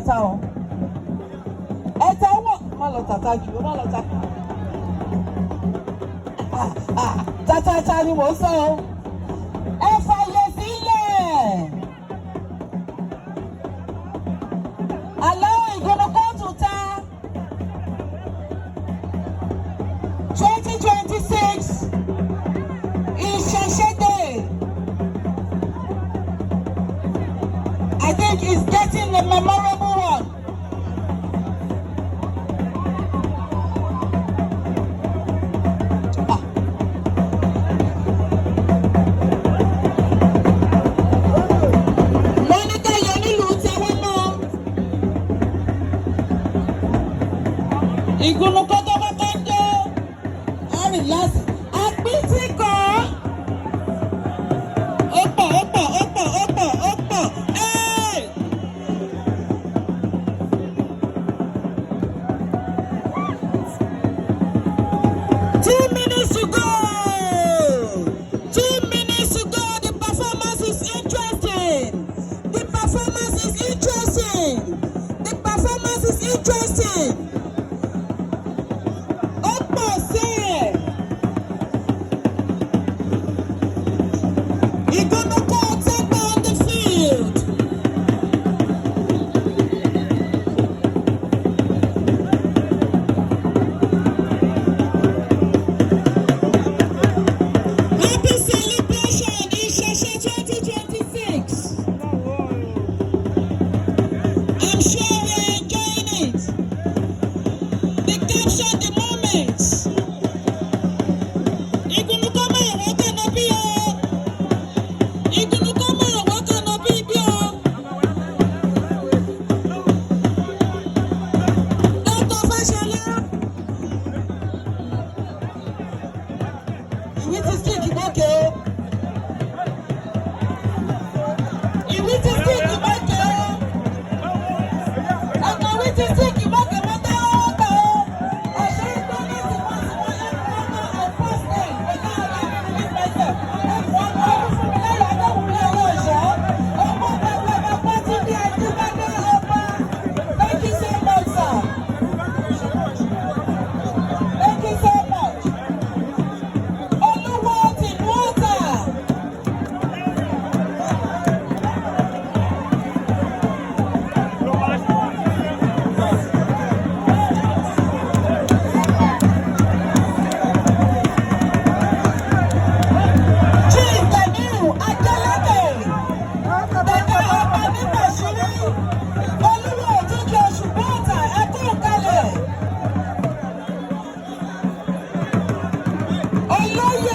tata o. Ẹ ta wọ̀ má lọ tata jù má lọ tata. Tata ni mò ń sọ o. Ẹ fàyè sílẹ̀. Allow Igbonuko to ta 2026 Ìṣẹ̀ṣe Day. I think it's getting a memorable one. Igbonuko tó kọ́kọ́ ń jó àrìn láti àpítí kan ó pọ̀. The performance is interesting. Igbonuko take on the field. Happy celebration Ìṣẹ̀ṣe 2026. I'm sure we're enjoying it. They captured the moment. Igbonuko máa wọ́n kànáà bí o. Igbonuko máa wọ́n kànáà bí o. Dr. Fashola. Ìwé ti stick ìgbókè o. Ìwé ti stick ìgbókè o. Ọ̀nà ìwé ti stick ìgbókè mọ́ táwọn ọ̀tá o. Ọ̀ṣẹ́ ìgbó ní ìsìnkú ẹ̀kọ́ first name. Ẹ̀ka ọ̀la ní myself. Ẹ̀kọ́ ọ̀la Olúfúnmiláyọ̀ Adéwùmí Ọlọ́ọ̀ṣọ́. Ọmọ bàbá bàbá ti di Àjíbádé ọba. Thank you so much, sir. Thank you so much. Olúwo tìlú Ọ̀tà. Chief Ganiu Adeleke. Dàda ọba Nípasúrí. Olúwo òjijì Òṣùpá Ọ̀tà ẹkú ìkàlẹ̀. Olóyè